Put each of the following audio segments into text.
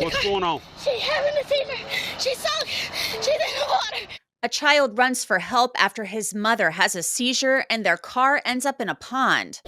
What's going on? She's having a seizure. She's sunk. She's in the water. A child runs for help after his mother has a seizure and their car ends up in a pond.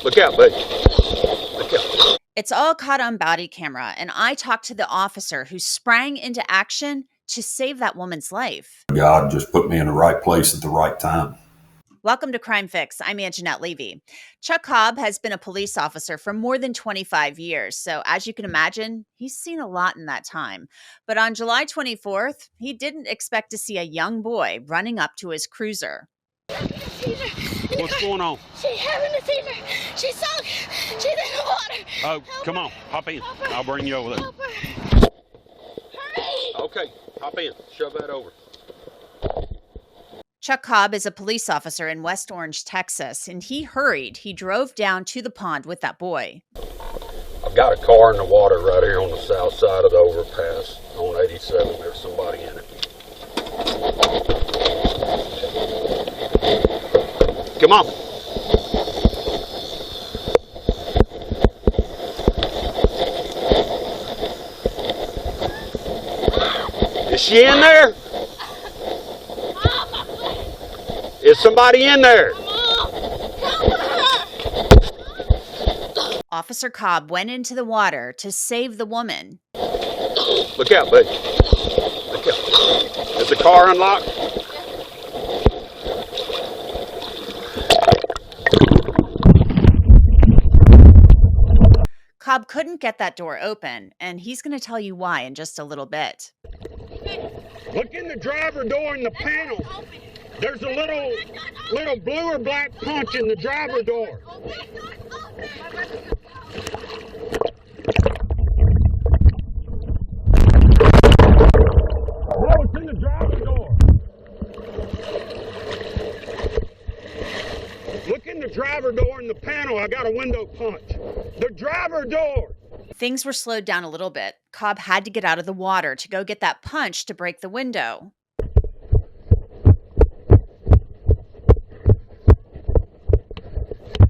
Look out, buddy. Look out. It's all caught on body camera, and I talked to the officer who sprang into action to save that woman's life. God just put me in the right place at the right time. Welcome to Crime Fix. I'm Angenette Levy. Chuck Cobb has been a police officer for more than 25 years, so as you can imagine, he's seen a lot in that time. But on July 24th, he didn't expect to see a young boy running up to his cruiser. What's going on? She's having a seizure. She's sunk. She's in the water. Oh, come on. Hop in. I'll bring you over there. Help her. Hurry. Okay, hop in. Shove that over. Chuck Cobb is a police officer in West Orange, Texas, and he hurried. He drove down to the pond with that boy. I've got a car in the water right here on the south side of the overpass on 87. There's somebody in it. Come on. Is she in there? Is somebody in there? Officer Cobb went into the water to save the woman. Look out, buddy. Look out. Is the car unlocked? Cobb couldn't get that door open, and he's going to tell you why in just a little bit. Look in the driver door in the panel. There's a little blue or black punch in the driver door. No, it's in the driver door. Look in the driver door in the panel. I got a window punch. The driver door. Things were slowed down a little bit. Cobb had to get out of the water to go get that punch to break the window.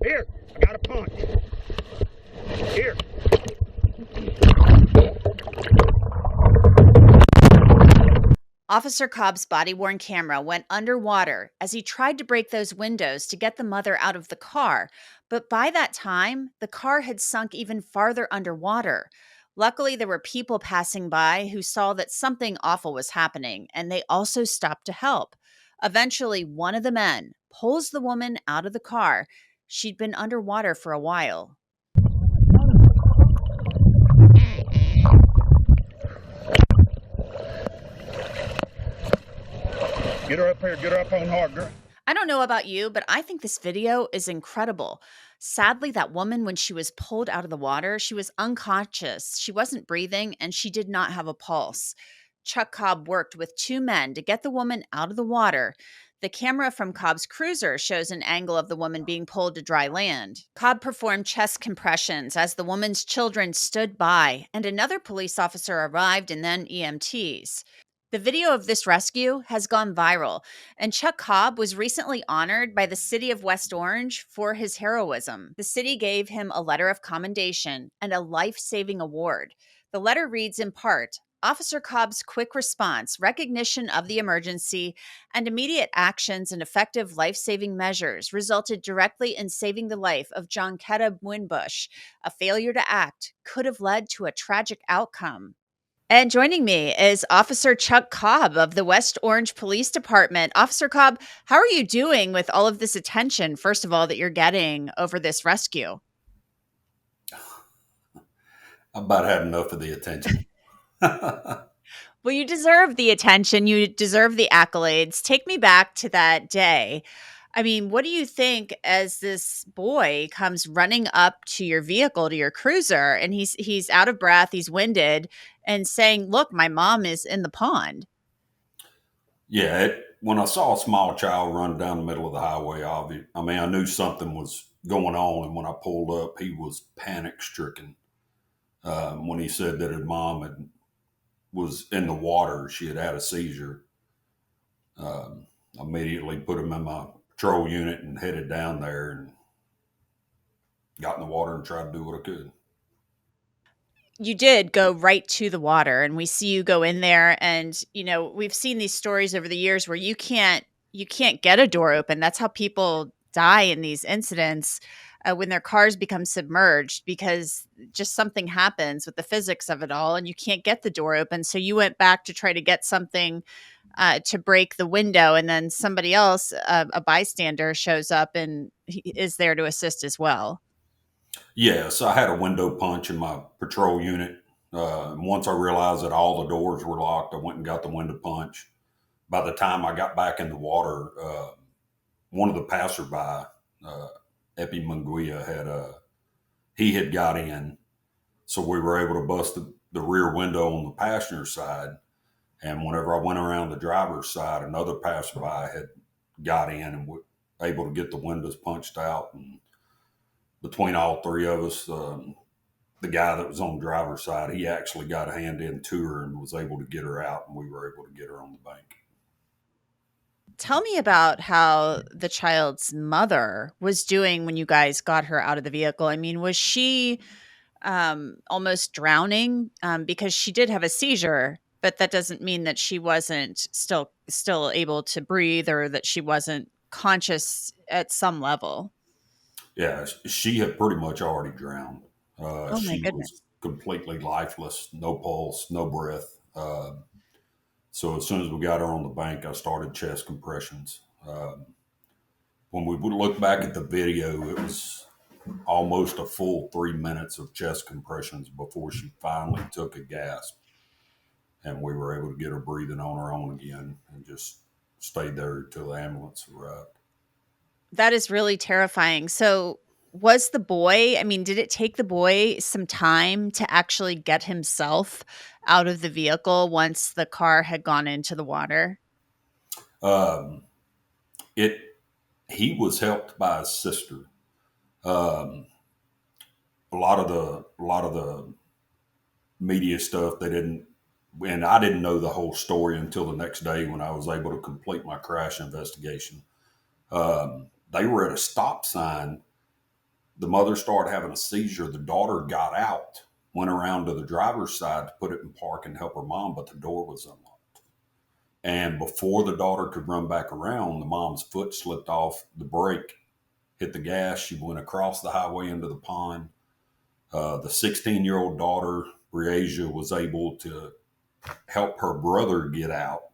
Here, I got a punch. Here. Officer Cobb's body-worn camera went underwater as he tried to break those windows to get the mother out of the car. But by that time, the car had sunk even farther underwater. Luckily, there were people passing by who saw that something awful was happening, and they also stopped to help. Eventually, one of the men pulls the woman out of the car. She'd been underwater for a while. Get her up here. Get her up on hard, girl. I don't know about you, but I think this video is incredible. Sadly, that woman, when she was pulled out of the water, she was unconscious. She wasn't breathing, and she did not have a pulse. Chuck Cobb worked with two men to get the woman out of the water. The camera from Cobb's cruiser shows an angle of the woman being pulled to dry land. Cobb performed chest compressions as the woman's children stood by, and another police officer arrived and then EMTs. The video of this rescue has gone viral, and Chuck Cobb was recently honored by the city of West Orange for his heroism. The city gave him a letter of commendation and a life-saving award. The letter reads in part, Officer Cobb's quick response, recognition of the emergency, and immediate actions and effective life-saving measures resulted directly in saving the life of John Ketta Winbush. A failure to act could have led to a tragic outcome. And joining me is Officer Chuck Cobb of the West Orange Police Department. Officer Cobb, how are you doing with all of this attention, first of all, that you're getting over this rescue? I've about had enough of the attention. Well, you deserve the attention. You deserve the accolades. Take me back to that day. I mean, what do you think as this boy comes running up to your vehicle, to your cruiser, and he's out of breath, he's winded, and saying, look, my mom is in the pond? Yeah, when I saw a small child run down the middle of the highway, I knew something was going on. And when I pulled up, he was panic stricken. When he said that his mom was in the water, she had had a seizure. Immediately put him in my patrol unit and headed down there and got in the water and tried to do what I could. you did go right to the water, and we see you go in there, and we've seen these stories over the years where you can't get a door open. That's how people die in these incidents, when their cars become submerged, because just something happens with the physics of it all, and you can't get the door open. So you went back to try to get something to break the window, and then somebody else, a bystander, shows up and he is there to assist as well. Yeah, so I had a window punch in my patrol unit. Once I realized that all the doors were locked, I went and got the window punch. By the time I got back in the water, one of the passerby, Epi Munguia, he had got in, so we were able to bust the rear window on the passenger side. And whenever I went around the driver's side, another passerby had got in and was able to get the windows punched out. And between all three of us, the guy that was on the driver's side, he actually got a hand in to her and was able to get her out, and we were able to get her on the bank. Tell me about how the child's mother was doing when you guys got her out of the vehicle. I mean, was she almost drowning? Because she did have a seizure, but that doesn't mean that she wasn't still able to breathe, or that she wasn't conscious at some level. Yeah, she had pretty much already drowned. Oh my She was goodness. completely lifeless, no pulse, no breath. So as soon as we got her on the bank, I started chest compressions. When we would look back at the video, it was almost a full 3 minutes of chest compressions before she finally took a gasp, and we were able to get her breathing on her own again, and just stayed there until the ambulance arrived. That is really terrifying. So, was the boy, I mean, did it take the boy some time to actually get himself out of the vehicle once the car had gone into the water? Um, it He was helped by his sister. Um, a lot of the media stuff, they didn't, and I didn't know the whole story until the next day when I was able to complete my crash investigation. They were at a stop sign. The mother started having a seizure. The daughter got out, went around to the driver's side to put it in park and help her mom, but the door was unlocked. And before the daughter could run back around, the mom's foot slipped off the brake, hit the gas. She went across the highway into the pond. The 16-year-old daughter, Briasia, was able to help her brother get out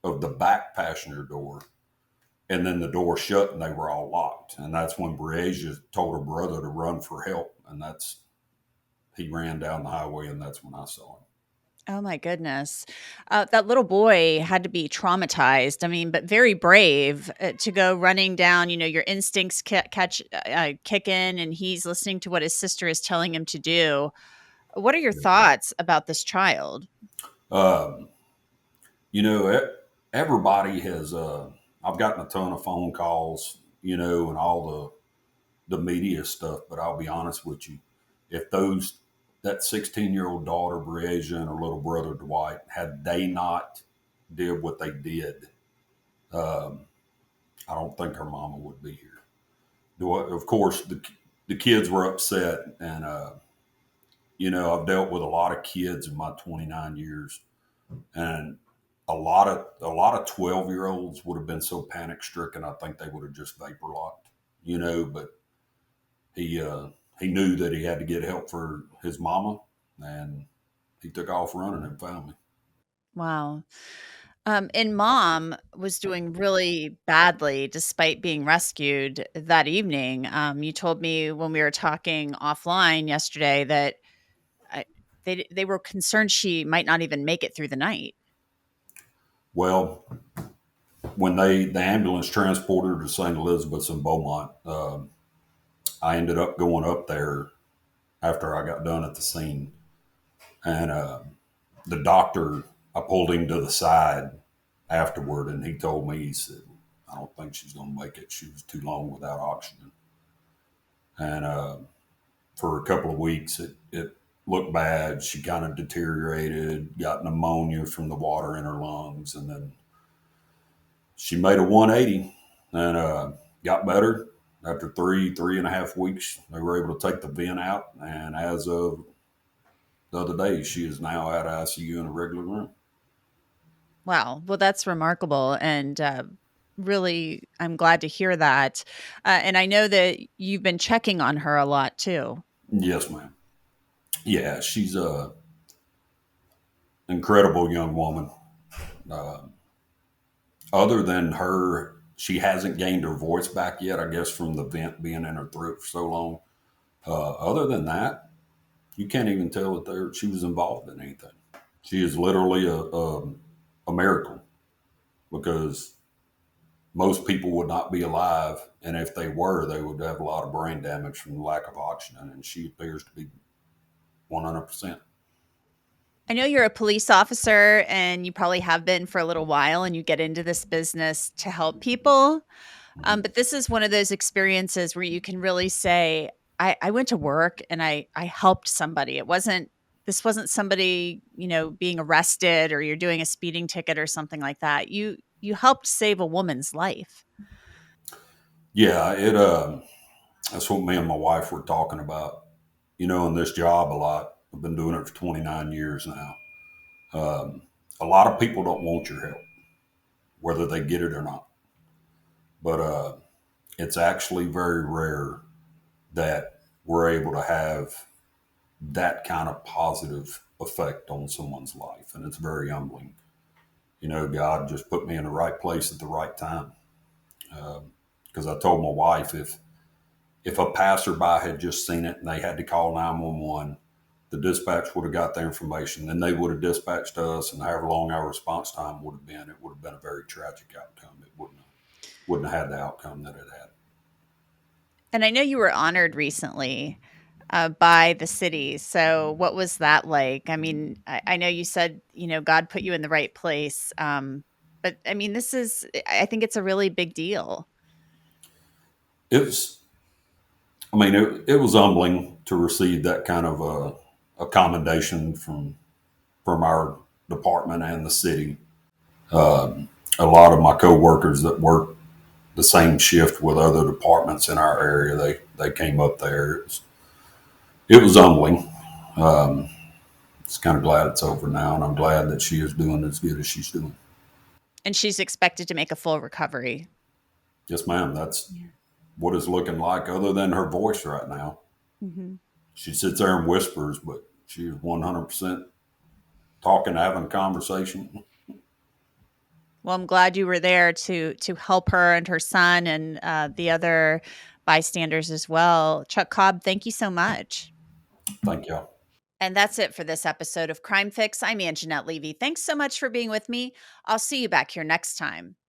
of the back passenger door. And then the door shut and they were all locked. And that's when Briasia told her brother to run for help. And he ran down the highway, and that's when I saw him. Oh my goodness. That little boy had to be traumatized. I mean, but very brave, to go running down. Your instincts kick in, and he's listening to what his sister is telling him to do. What are your thoughts about this child? Um, you know, everybody has, I've gotten a ton of phone calls, and all the media stuff, but I'll be honest with you. If that 16-year-old daughter, Briasia, and her little brother, Dwight, had they not did what they did, um, I don't think her mama would be here. Of course, the kids were upset, and, I've dealt with a lot of kids in my 29 years, and a lot of 12-year-olds would have been so panic stricken. I think they would have just vapor locked, but he knew that he had to get help for his mama, and he took off running and found me. Wow. And mom was doing really badly despite being rescued that evening. You told me when we were talking offline yesterday that I, they were concerned she might not even make it through the night. Well, when the ambulance transported her to St. Elizabeth's in Beaumont, I ended up going up there after I got done at the scene, and the doctor, I pulled him to the side afterward, and he told me, he said, "I don't think she's going to make it. She was too long without oxygen." And for a couple of weeks, it looked bad. She kind of deteriorated, got pneumonia from the water in her lungs, and then she made a 180 and got better. After 3.5 weeks, they were able to take the vent out, and as of the other day. She is now out of ICU in a regular room. Wow. Well, that's remarkable. And really, I'm glad to hear that. And I know that you've been checking on her a lot too. Yes, ma'am. Yeah, she's a incredible young woman. Uh, Other than her, she hasn't gained her voice back yet, I guess, from the vent being in her throat for so long. Other than that, you can't even tell that she was involved in anything. She is literally a miracle because most people would not be alive. And if they were, they would have a lot of brain damage from the lack of oxygen. And she appears to be 100%. I know you're a police officer and you probably have been for a little while and you get into this business to help people. But this is one of those experiences where you can really say, I went to work and I helped somebody. This wasn't somebody, being arrested or you're doing a speeding ticket or something like that. You helped save a woman's life. Yeah, that's what me and my wife were talking about. In this job a lot. I've been doing it for 29 years now. Um, a lot of people don't want your help, whether they get it or not. But it's actually very rare that we're able to have that kind of positive effect on someone's life. And it's very humbling. God just put me in the right place at the right time. Because I told my wife if a passerby had just seen it and they had to call 911, the dispatch would have got the information. Then they would have dispatched us, and however long our response time would have been, it would have been a very tragic outcome. It wouldn't have had the outcome that it had. And I know you were honored recently by the city. So what was that like? I mean, I know you said, God put you in the right place. But I mean, I think it's a really big deal. It was, it was humbling to receive that kind of a commendation from our department and the city. A lot of my coworkers that work the same shift with other departments in our area, they came up there. It was humbling. Um, it's kind of glad it's over now, and I'm glad that she is doing as good as she's doing. And she's expected to make a full recovery. Yes, ma'am. That's what it's looking like. Other than her voice right now, she sits there and whispers, but she's 100% talking, having a conversation. Well, I'm glad you were there to help her and her son and the other bystanders as well. Chuck Cobb, thank you so much. Thank you. And that's it for this episode of Crime Fix. I'm Angenette Levy. Thanks so much for being with me. I'll see you back here next time.